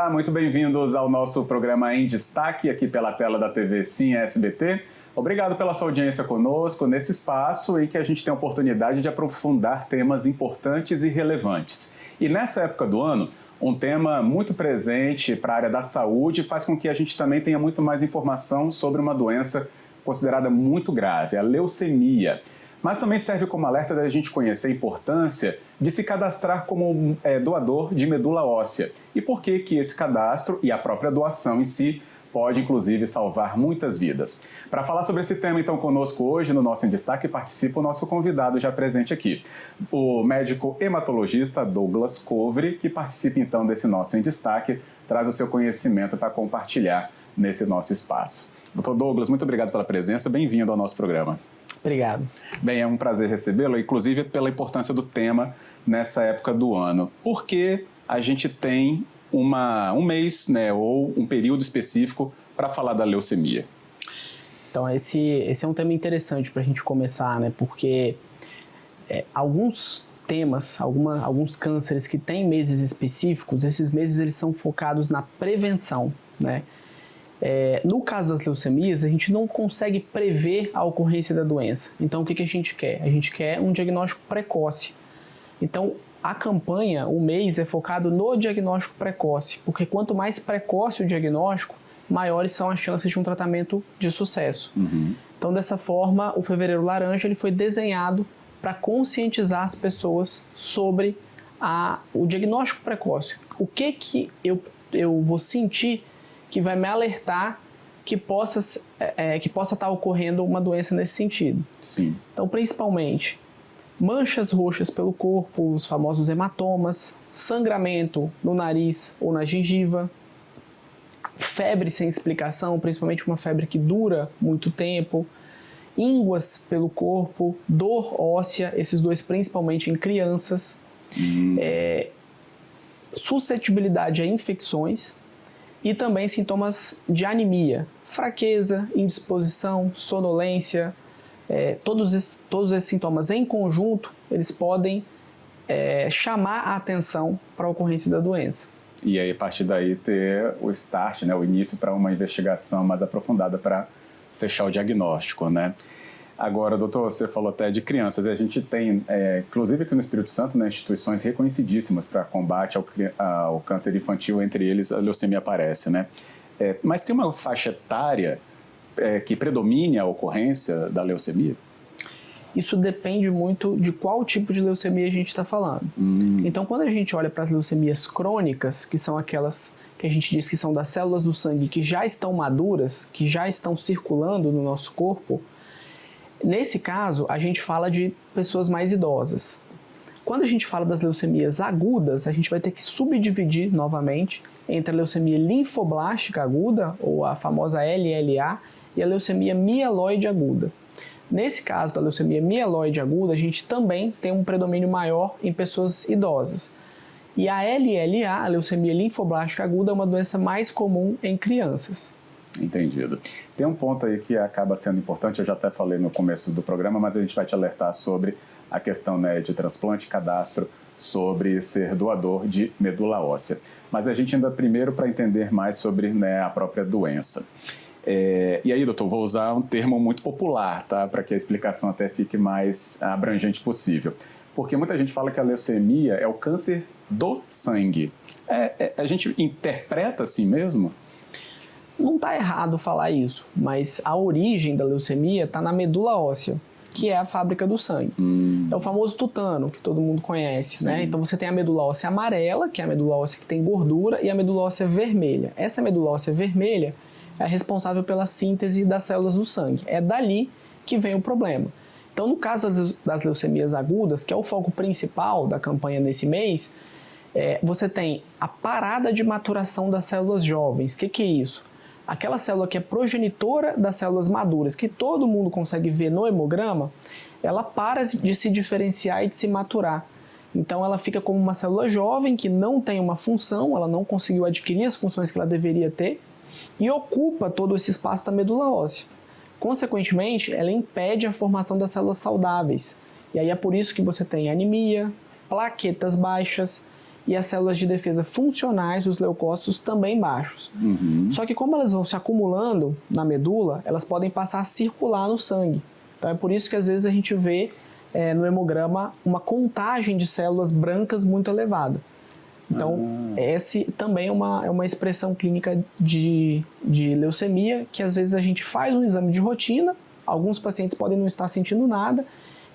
Olá, muito bem-vindos ao nosso programa Em Destaque, aqui pela tela da TV Sim SBT. Obrigado pela sua audiência conosco nesse espaço em que a gente tem a oportunidade de aprofundar temas importantes e relevantes. E nessa época do ano, um tema muito presente para a área da saúde faz com que a gente também tenha muito mais informação sobre uma doença considerada muito grave, a leucemia. Mas também serve como alerta da gente conhecer a importância de se cadastrar como doador de medula óssea. E por que esse cadastro e a própria doação em si pode, inclusive, salvar muitas vidas. Para falar sobre esse tema, então, conosco hoje, no nosso Em Destaque, participa o nosso convidado já presente aqui, o médico hematologista Douglas Covre, que participa, então, desse nosso Em Destaque, traz o seu conhecimento para compartilhar nesse nosso espaço. Dr. Douglas, muito obrigado pela presença, bem-vindo ao nosso programa. Obrigado. Bem, é um prazer recebê-lo, inclusive pela importância do tema nessa época do ano. Por que a gente tem um mês, né, ou um período específico para falar da leucemia? Então, esse é um tema interessante para a gente começar, né, porque alguns temas, alguns cânceres que têm meses específicos, esses meses eles são focados na prevenção, né? No caso das leucemias, a gente não consegue prever a ocorrência da doença. Então, o que a gente quer? A gente quer um diagnóstico precoce. Então, a campanha, o mês, é focado no diagnóstico precoce, porque quanto mais precoce o diagnóstico, maiores são as chances de um tratamento de sucesso. Então, dessa forma, o Fevereiro Laranja ele foi desenhado para conscientizar as pessoas sobre o diagnóstico precoce. O que eu vou sentir que vai me alertar que possa estar ocorrendo uma doença nesse sentido. Sim. Então, principalmente, manchas roxas pelo corpo, os famosos hematomas, sangramento no nariz ou na gengiva, febre sem explicação, principalmente uma febre que dura muito tempo, ínguas pelo corpo, dor óssea, esses dois principalmente em crianças, suscetibilidade a infecções e também sintomas de anemia, fraqueza, indisposição, sonolência. Todos esses sintomas em conjunto, eles podem chamar a atenção para a ocorrência da doença. E aí, a partir daí, ter o start, né, o início para uma investigação mais aprofundada para fechar o diagnóstico, né? Agora, doutor, você falou até de crianças, e a gente tem, inclusive aqui no Espírito Santo, né, instituições reconhecidíssimas para combate ao câncer infantil, entre eles a leucemia aparece, né? Mas tem uma faixa etária que predomine a ocorrência da leucemia? Isso depende muito de qual tipo de leucemia a gente está falando. Então, quando a gente olha para as leucemias crônicas, que são aquelas que a gente diz que são das células do sangue que já estão maduras, que já estão circulando no nosso corpo, nesse caso, a gente fala de pessoas mais idosas. Quando a gente fala das leucemias agudas, a gente vai ter que subdividir novamente entre a leucemia linfoblástica aguda, ou a famosa LLA, e a leucemia mieloide aguda. Nesse caso da leucemia mieloide aguda, a gente também tem um predomínio maior em pessoas idosas. E a LLA, a leucemia linfoblástica aguda, é uma doença mais comum em crianças. Entendido. Tem um ponto aí que acaba sendo importante, eu já até falei no começo do programa, mas a gente vai te alertar sobre a questão, né, de transplante, cadastro, sobre ser doador de medula óssea. Mas a gente ainda primeiro para entender mais sobre, né, a própria doença. E aí, doutor, vou usar um termo muito popular, tá, para que a explicação até fique mais abrangente possível. Porque muita gente fala que a leucemia é o câncer do sangue. A gente interpreta assim mesmo? Não está errado falar isso, mas a origem da leucemia está na medula óssea, que é a fábrica do sangue. É o famoso tutano, que todo mundo conhece, né? Então você tem a medula óssea amarela, que é a medula óssea que tem gordura, e a medula óssea vermelha. Essa medula óssea vermelha é responsável pela síntese das células do sangue. É dali que vem o problema. Então, no caso das leucemias agudas, que é o foco principal da campanha nesse mês, você tem a parada de maturação das células jovens. O que é isso? Aquela célula que é progenitora das células maduras, que todo mundo consegue ver no hemograma, ela para de se diferenciar e de se maturar. Então ela fica como uma célula jovem que não tem uma função, ela não conseguiu adquirir as funções que ela deveria ter e ocupa todo esse espaço da medula óssea. Consequentemente, ela impede a formação das células saudáveis. E aí é por isso que você tem anemia, plaquetas baixas e as células de defesa funcionais, os leucócitos, também baixos. Só que como elas vão se acumulando na medula, elas podem passar a circular no sangue. Então é por isso que às vezes a gente vê no hemograma uma contagem de células brancas muito elevada. Então, esse também é uma expressão clínica de leucemia, que às vezes a gente faz um exame de rotina, alguns pacientes podem não estar sentindo nada,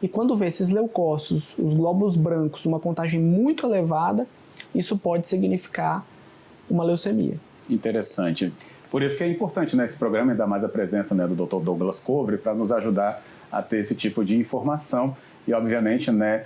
e quando vê esses leucócitos, os glóbulos brancos, uma contagem muito elevada, isso pode significar uma leucemia. Interessante. Por isso que é importante, né, esse programa, ainda mais a presença, né, do Dr. Douglas Cobre, para nos ajudar a ter esse tipo de informação e, obviamente, né,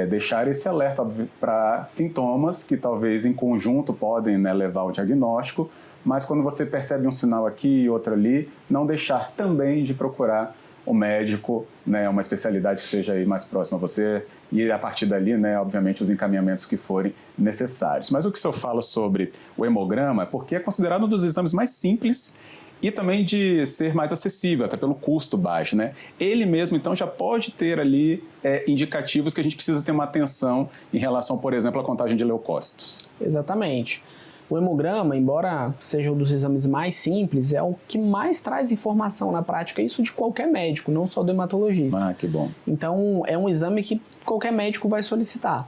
deixar esse alerta para sintomas que talvez em conjunto podem, né, levar ao diagnóstico, mas quando você percebe um sinal aqui e outro ali, não deixar também de procurar um médico, né, uma especialidade que seja aí mais próxima a você e a partir dali, né, obviamente, os encaminhamentos que forem necessários. Mas o que o senhor fala sobre o hemograma é porque é considerado um dos exames mais simples e também de ser mais acessível, até pelo custo baixo, né? Ele mesmo, então, já pode ter ali indicativos que a gente precisa ter uma atenção em relação, por exemplo, à contagem de leucócitos. Exatamente. O hemograma, embora seja um dos exames mais simples, é o que mais traz informação na prática, isso de qualquer médico, não só do hematologista. Ah, que bom. Então, é um exame que qualquer médico vai solicitar.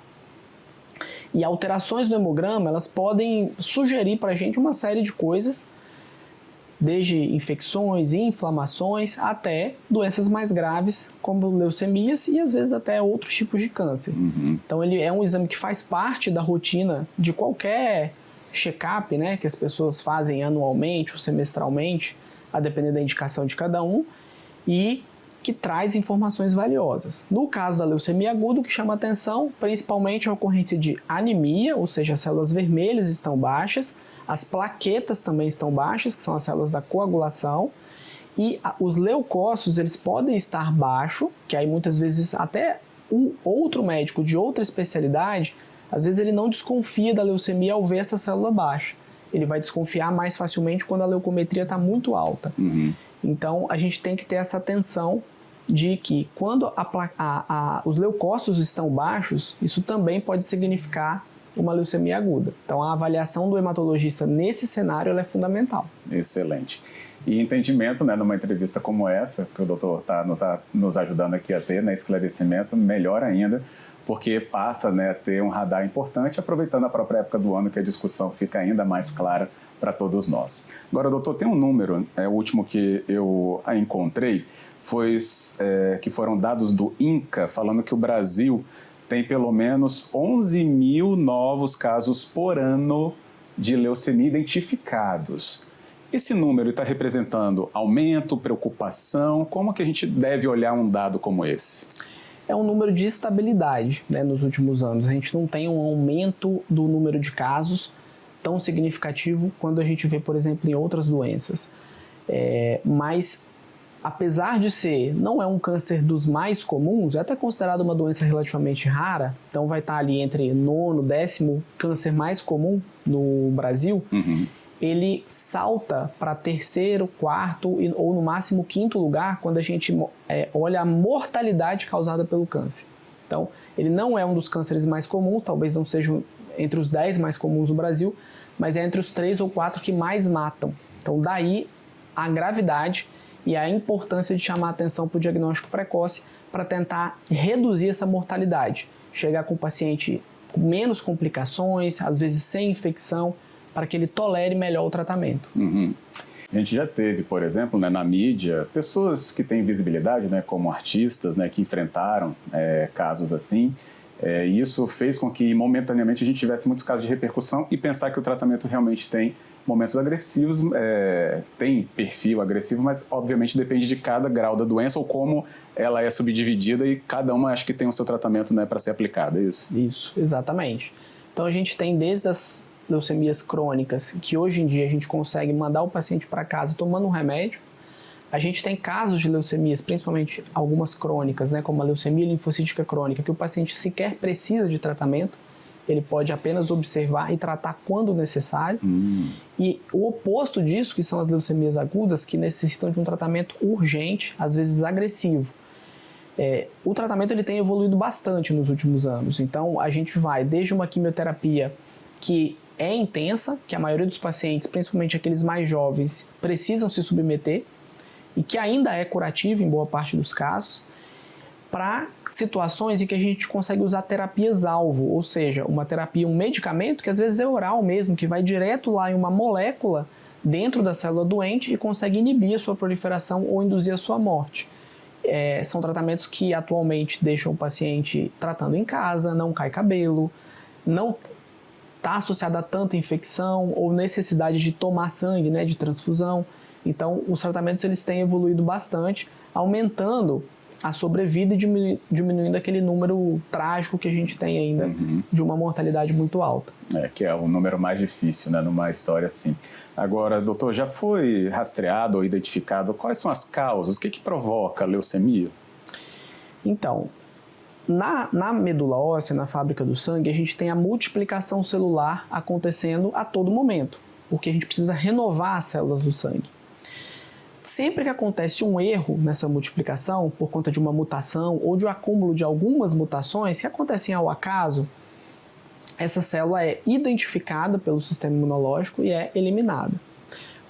E alterações do hemograma, elas podem sugerir para a gente uma série de coisas, desde infecções e inflamações até doenças mais graves, como leucemias e às vezes até outros tipos de câncer. Então, ele é um exame que faz parte da rotina de qualquer check-up, né, que as pessoas fazem anualmente ou semestralmente, a depender da indicação de cada um, e que traz informações valiosas. No caso da leucemia aguda, o que chama atenção, principalmente a ocorrência de anemia, ou seja, as células vermelhas estão baixas, as plaquetas também estão baixas, que são as células da coagulação, e os leucócitos, eles podem estar baixos, que aí muitas vezes até um outro médico de outra especialidade, às vezes ele não desconfia da leucemia ao ver essa célula baixa. Ele vai desconfiar mais facilmente quando a leucometria está muito alta. Então, a gente tem que ter essa atenção de que quando os leucócitos estão baixos, isso também pode significar uma leucemia aguda. Então, a avaliação do hematologista nesse cenário ela é fundamental. Excelente. E entendimento, né, numa entrevista como essa, que o doutor está nos ajudando aqui a ter, né, esclarecimento, melhor ainda, porque passa, né, a ter um radar importante, aproveitando a própria época do ano que a discussão fica ainda mais clara para todos nós. Agora, doutor, tem um número, o último que eu encontrei, que foram dados do INCA, falando que o Brasil tem pelo menos 11 mil novos casos por ano de leucemia identificados. Esse número está representando aumento, preocupação? Como que a gente deve olhar um dado como esse? É um número de estabilidade, né, nos últimos anos. A gente não tem um aumento do número de casos tão significativo quando a gente vê, por exemplo, em outras doenças. Mas, apesar de não é um câncer dos mais comuns, é até considerado uma doença relativamente rara, então vai estar ali entre 9º, 10º câncer mais comum no Brasil, ele salta para 3º, 4º ou no máximo 5º lugar quando a gente olha a mortalidade causada pelo câncer. Então, ele não é um dos cânceres mais comuns, talvez não seja entre os 10 mais comuns no Brasil, mas é entre os 3 ou 4 que mais matam. Então, daí a gravidade e a importância de chamar a atenção para o diagnóstico precoce para tentar reduzir essa mortalidade. Chegar com o paciente com menos complicações, às vezes sem infecção, para que ele tolere melhor o tratamento. A gente já teve, por exemplo, né, na mídia, pessoas que têm visibilidade, né, como artistas, né, que enfrentaram casos assim, e isso fez com que momentaneamente a gente tivesse muitos casos de repercussão e pensar que o tratamento realmente tem momentos agressivos, tem perfil agressivo, mas obviamente depende de cada grau da doença ou como ela é subdividida e cada uma acho que tem o seu tratamento, né, para ser aplicado, é isso? Isso, exatamente. Então a gente tem desde as leucemias crônicas, que hoje em dia a gente consegue mandar o paciente para casa tomando um remédio. A gente tem casos de leucemias, principalmente algumas crônicas, né, como a leucemia linfocítica crônica, que o paciente sequer precisa de tratamento, ele pode apenas observar e tratar quando necessário. E o oposto disso, que são as leucemias agudas, que necessitam de um tratamento urgente, às vezes agressivo. O tratamento ele tem evoluído bastante nos últimos anos. Então, a gente vai desde uma quimioterapia que é intensa, que a maioria dos pacientes, principalmente aqueles mais jovens, precisam se submeter e que ainda é curativa em boa parte dos casos, para situações em que a gente consegue usar terapias-alvo, ou seja, uma terapia, um medicamento que às vezes é oral mesmo, que vai direto lá em uma molécula dentro da célula doente e consegue inibir a sua proliferação ou induzir a sua morte. São tratamentos que atualmente deixam o paciente tratando em casa, não cai cabelo, não está associado a tanta infecção ou necessidade de tomar sangue, né, de transfusão. Então, os tratamentos eles têm evoluído bastante, aumentando a sobrevida e diminuindo aquele número trágico que a gente tem ainda de uma mortalidade muito alta. Que é o número mais difícil, né, numa história assim. Agora, doutor, já foi rastreado ou identificado quais são as causas? O que provoca a leucemia? Então, na medula óssea, na fábrica do sangue, a gente tem a multiplicação celular acontecendo a todo momento, porque a gente precisa renovar as células do sangue. Sempre que acontece um erro nessa multiplicação, por conta de uma mutação ou de um acúmulo de algumas mutações que acontecem ao acaso, essa célula é identificada pelo sistema imunológico e é eliminada.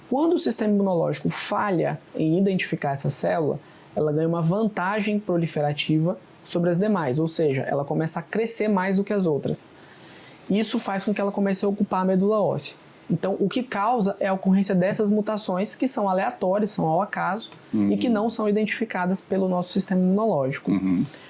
Quando o sistema imunológico falha em identificar essa célula, ela ganha uma vantagem proliferativa sobre as demais, ou seja, ela começa a crescer mais do que as outras. Isso faz com que ela comece a ocupar a medula óssea. Então, o que causa é a ocorrência dessas mutações que são aleatórias, são ao acaso e que não são identificadas pelo nosso sistema imunológico.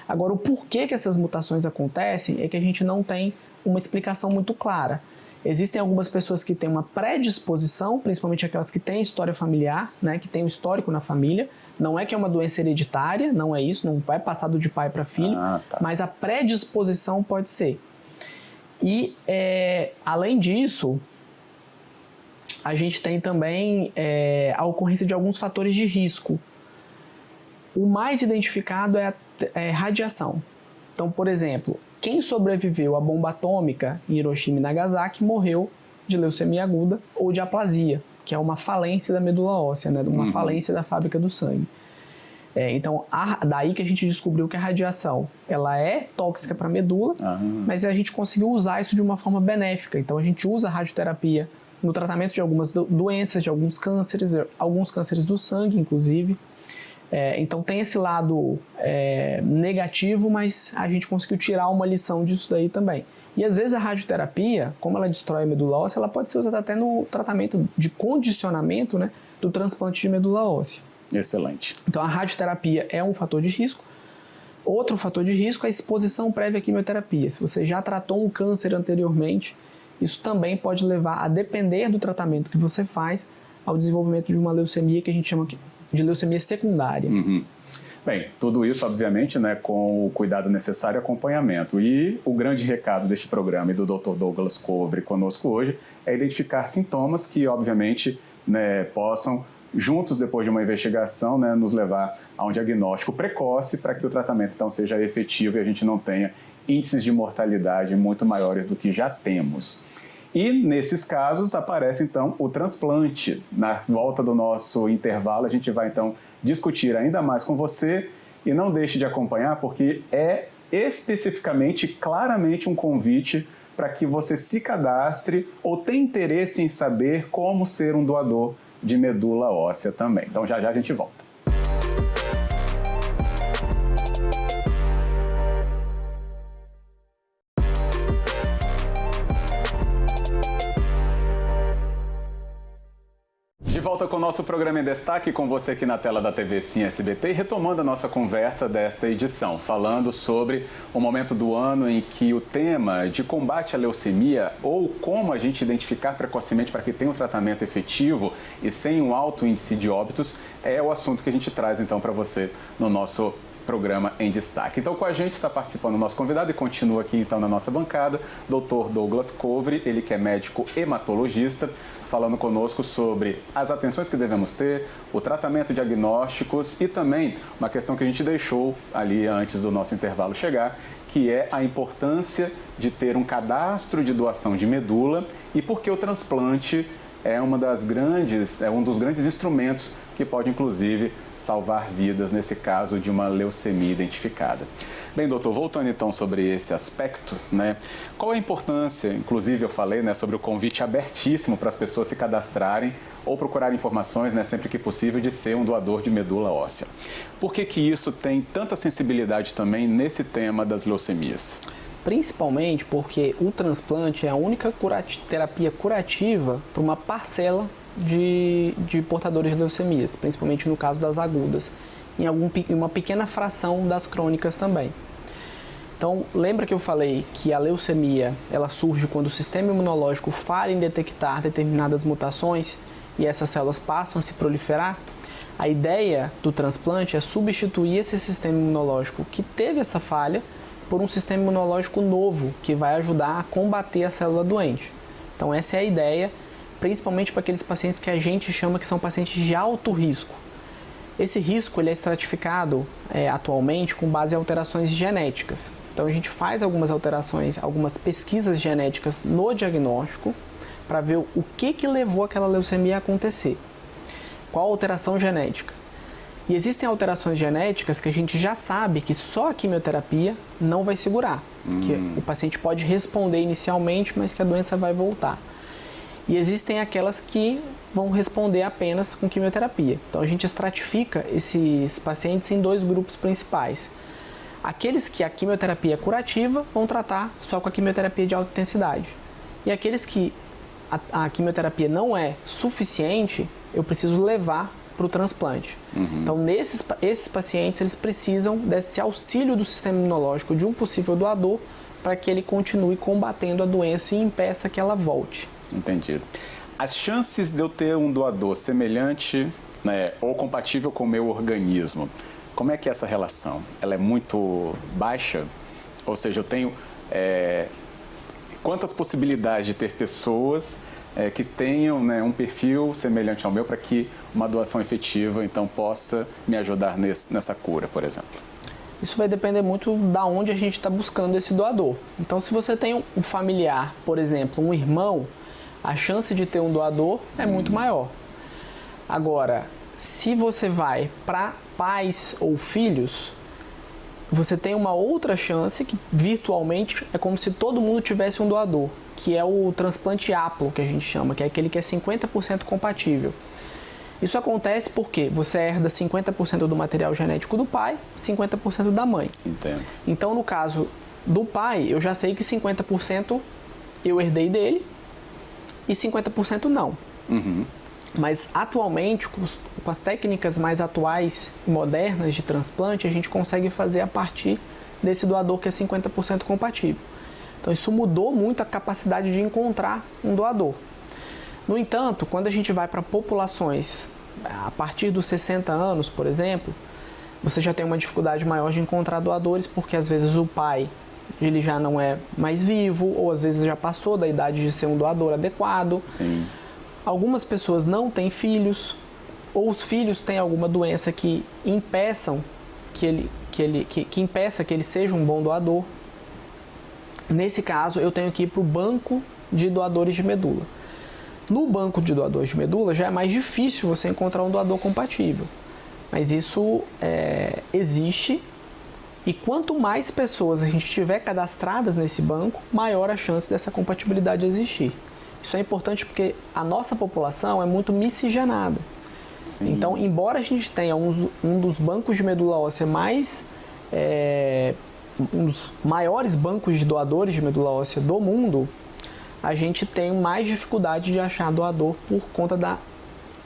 Agora, o porquê que essas mutações acontecem é que a gente não tem uma explicação muito clara. Existem algumas pessoas que têm uma predisposição, principalmente aquelas que têm história familiar, né, que têm um histórico na família. Não é que é uma doença hereditária, não é isso, não vai passar de pai para filho, mas a predisposição pode ser. E, além disso, a gente tem também a ocorrência de alguns fatores de risco. O mais identificado é a radiação. Então, por exemplo, quem sobreviveu à bomba atômica em Hiroshima e Nagasaki morreu de leucemia aguda ou de aplasia, que é uma falência da medula óssea, né? Uma falência da fábrica do sangue. Então, daí que a gente descobriu que a radiação ela é tóxica para a medula, mas a gente conseguiu usar isso de uma forma benéfica. Então, a gente usa a radioterapia no tratamento de algumas doenças, de alguns cânceres do sangue, inclusive. Então tem esse lado negativo, mas a gente conseguiu tirar uma lição disso daí também. E às vezes a radioterapia, como ela destrói a medula óssea, ela pode ser usada até no tratamento de condicionamento, né, do transplante de medula óssea. Excelente. Então a radioterapia é um fator de risco. Outro fator de risco é a exposição prévia à quimioterapia. Se você já tratou um câncer anteriormente, isso também pode levar a depender do tratamento que você faz ao desenvolvimento de uma leucemia que a gente chama de leucemia secundária. Bem, tudo isso, obviamente, né, com o cuidado necessário e acompanhamento. E o grande recado deste programa e do Dr. Douglas Covre conosco hoje é identificar sintomas que, obviamente, né, possam, juntos, depois de uma investigação, né, nos levar a um diagnóstico precoce para que o tratamento, então, seja efetivo e a gente não tenha índices de mortalidade muito maiores do que já temos. E, nesses casos, aparece, então, o transplante. Na volta do nosso intervalo, a gente vai, então, discutir ainda mais com você e não deixe de acompanhar, porque é especificamente, claramente um convite para que você se cadastre ou tenha interesse em saber como ser um doador de medula óssea também. Então, já já a gente volta. De volta com o nosso programa em destaque, com você aqui na tela da TV Sim SBT, e retomando a nossa conversa desta edição, falando sobre o momento do ano em que o tema de combate à leucemia, ou como a gente identificar precocemente para que tenha um tratamento efetivo e sem um alto índice de óbitos, é o assunto que a gente traz então para você no nosso programa em destaque. Então, com a gente está participando o nosso convidado e continua aqui então na nossa bancada, Dr. Douglas Covre, ele que é médico hematologista, falando conosco sobre as atenções que devemos ter, o tratamento, diagnósticos e também uma questão que a gente deixou ali antes do nosso intervalo chegar, que é a importância de ter um cadastro de doação de medula e porque o transplante é um dos grandes instrumentos que pode, inclusive, salvar vidas nesse caso de uma leucemia identificada. Bem, doutor, voltando então sobre esse aspecto, né? Qual a importância, inclusive eu falei, né, sobre o convite abertíssimo para as pessoas se cadastrarem ou procurar informações, né, sempre que possível, de ser um doador de medula óssea. Por que que isso tem tanta sensibilidade também nesse tema das leucemias? Principalmente porque o transplante é a única terapia curativa para uma parcela de portadores de leucemias, principalmente no caso das agudas, em uma pequena fração das crônicas também. Então, lembra que eu falei que a leucemia ela surge quando o sistema imunológico falha em detectar determinadas mutações e essas células passam a se proliferar? A ideia do transplante é substituir esse sistema imunológico que teve essa falha por um sistema imunológico novo que vai ajudar a combater a célula doente. Então, essa é a ideia, principalmente para aqueles pacientes que a gente chama que são pacientes de alto risco. Esse risco ele é estratificado atualmente com base em alterações genéticas. Então a gente faz algumas alterações, algumas pesquisas genéticas no diagnóstico para ver o que levou aquela leucemia a acontecer. Qual a alteração genética? E existem alterações genéticas que a gente já sabe que só a quimioterapia não vai segurar. Que o paciente pode responder inicialmente, mas que a doença vai voltar. E existem aquelas que vão responder apenas com quimioterapia. Então a gente estratifica esses pacientes em dois grupos principais. Aqueles que a quimioterapia é curativa vão tratar só com a quimioterapia de alta intensidade. E aqueles que a quimioterapia não é suficiente, eu preciso levar para o transplante. Então esses pacientes eles precisam desse auxílio do sistema imunológico de um possível doador para que ele continue combatendo a doença e impeça que ela volte. Entendido. As chances de eu ter um doador semelhante, né, ou compatível com o meu organismo, como é que é essa relação? Ela é muito baixa? Ou seja, eu tenho quantas possibilidades de ter pessoas que tenham, né, um perfil semelhante ao meu para que uma doação efetiva então possa me ajudar nessa cura, por exemplo? Isso vai depender muito da onde a gente está buscando esse doador. Então, se você tem um familiar, por exemplo, um irmão, a chance de ter um doador é muito maior. Agora, se você vai para pais ou filhos, você tem uma outra chance que virtualmente é como se todo mundo tivesse um doador, que é o transplante haplo, que a gente chama, que é aquele que é 50% compatível. Isso acontece porque você herda 50% do material genético do pai, 50% da mãe. Entendo. Então, no caso do pai, eu já sei que 50% eu herdei dele e 50% não. Mas atualmente, com as técnicas mais atuais e modernas de transplante, a gente consegue fazer a partir desse doador que é 50% compatível. Então isso mudou muito a capacidade de encontrar um doador. No entanto, quando a gente vai para populações a partir dos 60 anos, por exemplo, você já tem uma dificuldade maior de encontrar doadores, porque às vezes o pai ele já não é mais vivo, ou às vezes já passou da idade de ser um doador adequado. Sim. Algumas pessoas não têm filhos, ou os filhos têm alguma doença que impeça que ele seja um bom doador. Nesse caso, eu tenho que ir para o banco de doadores de medula. No banco de doadores de medula já é mais difícil você encontrar um doador compatível, mas isso existe. E quanto mais pessoas a gente tiver cadastradas nesse banco, maior a chance dessa compatibilidade existir. Isso é importante porque a nossa população é muito miscigenada. Sim. Então, embora a gente tenha um dos bancos de medula óssea um dos maiores bancos de doadores de medula óssea do mundo, a gente tem mais dificuldade de achar doador por conta da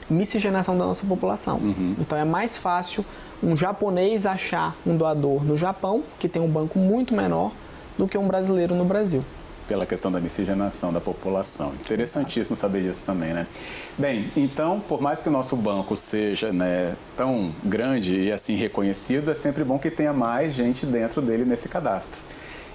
miscigenação da nossa população. Então, é mais fácil um japonês achar um doador no Japão, que tem um banco muito menor, do que um brasileiro no Brasil. Pela questão da miscigenação da população. Interessantíssimo saber disso também, né? Bem, então, por mais que o nosso banco seja, né, tão grande e assim reconhecido, é sempre bom que tenha mais gente dentro dele nesse cadastro.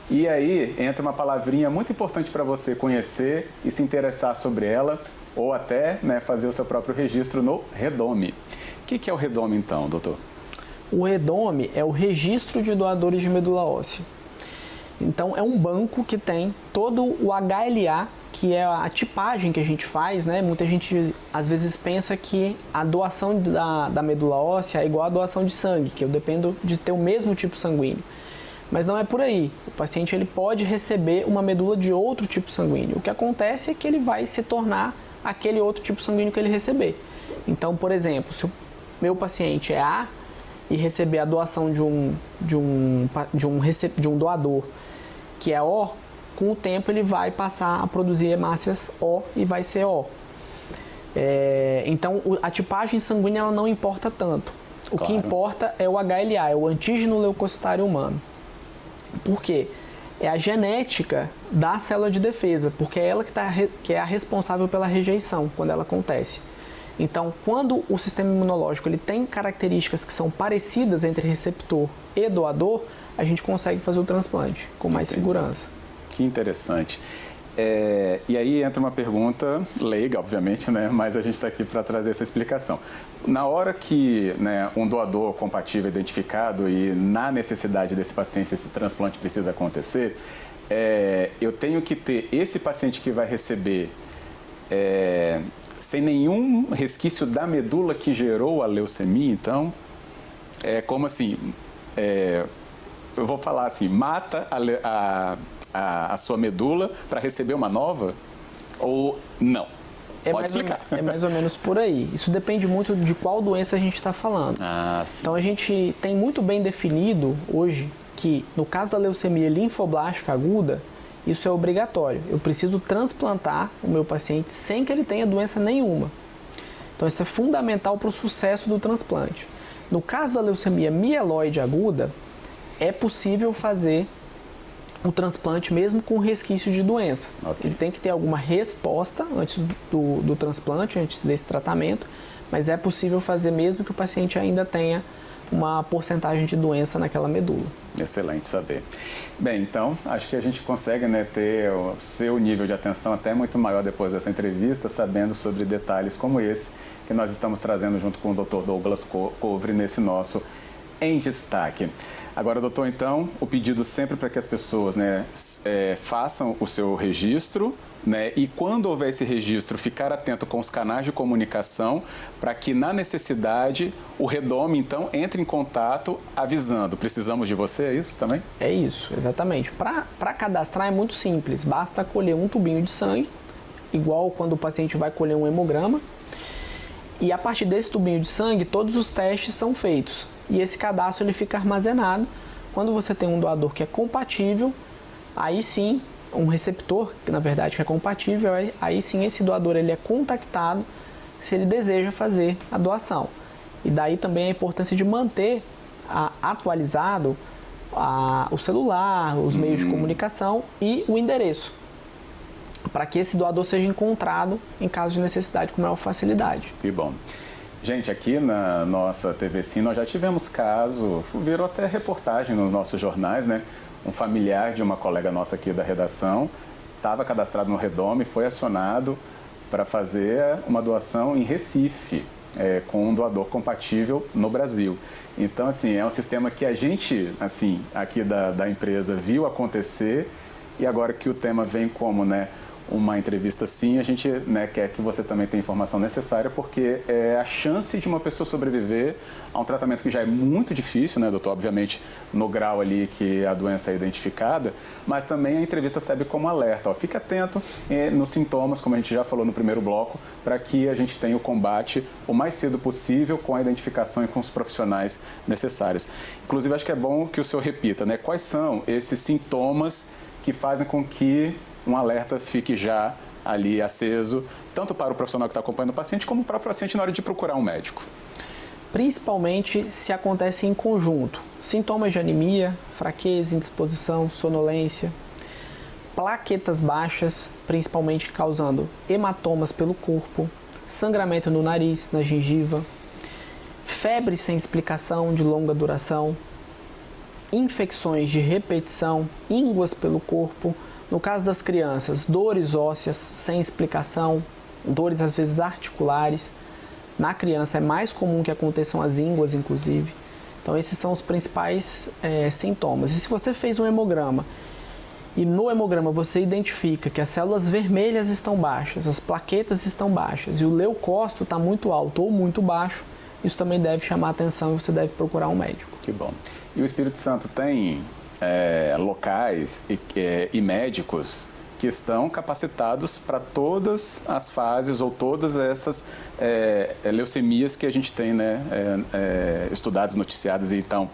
E aí entra uma palavrinha muito importante para você conhecer e se interessar sobre ela, ou até, né, fazer o seu próprio registro no REDOME. O que é o REDOME então, doutor? O REDOME é o Registro de Doadores de Medula Óssea. Então, é um banco que tem todo o HLA que é a tipagem que a gente faz, né? Muita gente às vezes pensa que a doação da medula óssea é igual a doação de sangue, que eu dependo de ter o mesmo tipo sanguíneo. Mas não é por aí. O paciente ele pode receber uma medula de outro tipo sanguíneo. O que acontece é que ele vai se tornar aquele outro tipo sanguíneo que ele receber. Então, por exemplo, se o meu paciente é A e receber a doação de um doador que é O, com o tempo ele vai passar a produzir hemácias O e vai ser O. Então, a tipagem sanguínea ela não importa tanto. O que importa é o HLA, é o antígeno leucocitário humano. Por quê? É a genética da célula de defesa, porque é ela que é a responsável pela rejeição quando ela acontece. Então, quando o sistema imunológico ele tem características que são parecidas entre receptor e doador, a gente consegue fazer o transplante com mais segurança. Que interessante. E aí entra uma pergunta leiga, obviamente, né? Mas a gente está aqui para trazer essa explicação. Na hora que, né, um doador compatível é identificado e na necessidade desse paciente esse transplante precisa acontecer, eu tenho que ter esse paciente que vai receber sem nenhum resquício da medula que gerou a leucemia. Então, como assim, eu vou falar assim, mata a sua medula para receber uma nova ou não? Pode explicar. É mais ou menos por aí. Isso depende muito de qual doença a gente está falando. Sim. Então a gente tem muito bem definido hoje que no caso da leucemia linfoblástica aguda, isso é obrigatório. Eu preciso transplantar o meu paciente sem que ele tenha doença nenhuma. Então isso é fundamental para o sucesso do transplante. No caso da leucemia mieloide aguda, é possível fazer o transplante mesmo com resquício de doença. Ele tem que ter alguma resposta antes do transplante, antes desse tratamento, mas é possível fazer mesmo que o paciente ainda tenha uma porcentagem de doença naquela medula. Excelente saber. Bem, então, acho que a gente consegue, né, ter o seu nível de atenção até muito maior depois dessa entrevista, sabendo sobre detalhes como esse que nós estamos trazendo junto com o Dr. Douglas Covre nesse nosso Em Destaque. Agora, doutor, então, o pedido sempre para que as pessoas, né, façam o seu registro, né, e quando houver esse registro, ficar atento com os canais de comunicação para que, na necessidade, o Redome, então, entre em contato avisando. Precisamos de você, é isso também? É isso, exatamente. Para cadastrar é muito simples, basta colher um tubinho de sangue, igual quando o paciente vai colher um hemograma, e a partir desse tubinho de sangue, todos os testes são feitos. E esse cadastro ele fica armazenado. Quando você tem um doador que é compatível, aí sim, um receptor, que na verdade é compatível, aí sim esse doador ele é contactado se ele deseja fazer a doação. E daí também a importância de manter atualizado o celular, os meios de comunicação e o endereço, para que esse doador seja encontrado em caso de necessidade com maior facilidade. Que bom. Gente, aqui na nossa TV Sim, nós já tivemos caso, virou até reportagem nos nossos jornais, né? Um familiar de uma colega nossa aqui da redação estava cadastrado no Redome, foi acionado para fazer uma doação em Recife, com um doador compatível no Brasil. Então, assim, é um sistema que a gente, assim, aqui da empresa viu acontecer e agora que o tema vem como, né, uma entrevista assim, a gente, né, quer que você também tenha a informação necessária, porque é a chance de uma pessoa sobreviver a um tratamento que já é muito difícil, né, doutor? Obviamente, no grau ali que a doença é identificada, mas também a entrevista serve como alerta. Ó, fique atento nos sintomas, como a gente já falou no primeiro bloco, para que a gente tenha o combate o mais cedo possível com a identificação e com os profissionais necessários. Inclusive, acho que é bom que o senhor repita, né, quais são esses sintomas que fazem com que um alerta fique já ali aceso, tanto para o profissional que está acompanhando o paciente, como para o paciente na hora de procurar um médico. Principalmente se acontece em conjunto. Sintomas de anemia, fraqueza, indisposição, sonolência, plaquetas baixas, principalmente causando hematomas pelo corpo, sangramento no nariz, na gengiva, febre sem explicação de longa duração, infecções de repetição, ínguas pelo corpo. No caso das crianças, dores ósseas sem explicação, dores às vezes articulares. Na criança é mais comum que aconteçam as ínguas, inclusive. Então esses são os principais sintomas. E se você fez um hemograma e no hemograma você identifica que as células vermelhas estão baixas, as plaquetas estão baixas e o leucócito está muito alto ou muito baixo, isso também deve chamar atenção e você deve procurar um médico. Que bom. E o Espírito Santo tem locais e médicos que estão capacitados para todas as fases ou todas essas leucemias que a gente tem, né, estudadas, noticiadas e então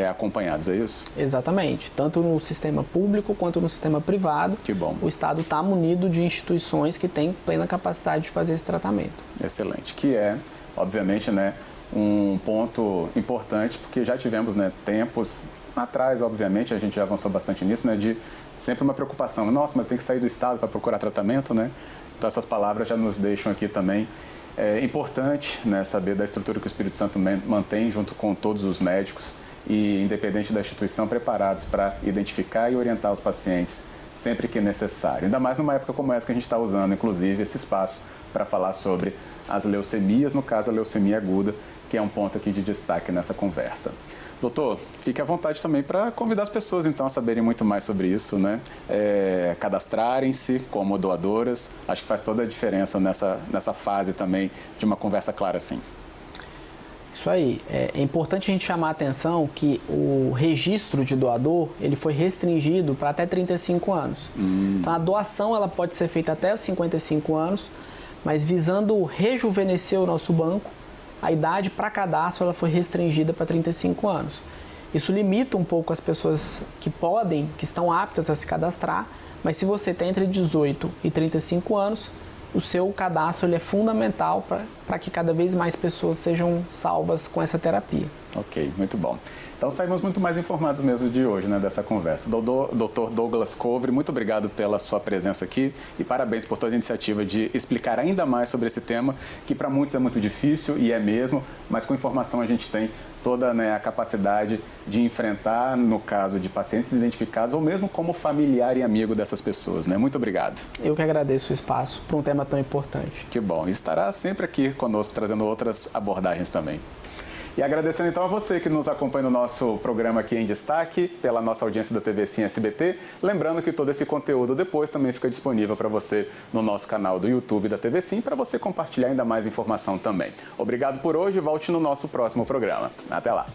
acompanhadas, é isso? Exatamente. Tanto no sistema público quanto no sistema privado. Que bom. O Estado está munido de instituições que têm plena capacidade de fazer esse tratamento. Excelente. Que é, obviamente, né, um ponto importante, porque já tivemos, né, tempos atrás, obviamente, a gente já avançou bastante nisso, né, de sempre uma preocupação. Nossa, mas tem que sair do Estado para procurar tratamento, né? Então essas palavras já nos deixam aqui também. É importante, né, saber da estrutura que o Espírito Santo mantém junto com todos os médicos e, independente da instituição, preparados para identificar e orientar os pacientes sempre que necessário. Ainda mais numa época como essa que a gente está usando, inclusive, esse espaço para falar sobre as leucemias, no caso a leucemia aguda, que é um ponto aqui de destaque nessa conversa. Doutor, fique à vontade também para convidar as pessoas, então, a saberem muito mais sobre isso, né? Cadastrarem-se como doadoras. Acho que faz toda a diferença nessa fase também de uma conversa clara assim. Isso aí. É importante a gente chamar a atenção que o registro de doador, ele foi restringido para até 35 anos. Então, a doação ela pode ser feita até os 55 anos, mas visando rejuvenescer o nosso banco, a idade para cadastro ela foi restringida para 35 anos. Isso limita um pouco as pessoas que estão aptas a se cadastrar, mas se você tem entre 18 e 35 anos, o seu cadastro ele é fundamental para que cada vez mais pessoas sejam salvas com essa terapia. Ok, muito bom. Então saímos muito mais informados mesmo de hoje, né, dessa conversa. Dr. Douglas Covre, muito obrigado pela sua presença aqui e parabéns por toda a iniciativa de explicar ainda mais sobre esse tema, que para muitos é muito difícil e é mesmo, mas com informação a gente tem toda, né, a capacidade de enfrentar, no caso de pacientes identificados ou mesmo como familiar e amigo dessas pessoas, né? Muito obrigado. Eu que agradeço o espaço para um tema tão importante. Que bom. E estará sempre aqui conosco, trazendo outras abordagens também. E agradecendo então a você que nos acompanha no nosso programa aqui em destaque, pela nossa audiência da TV Sim SBT. Lembrando que todo esse conteúdo depois também fica disponível para você no nosso canal do YouTube da TV Sim, para você compartilhar ainda mais informação também. Obrigado por hoje e volte no nosso próximo programa. Até lá!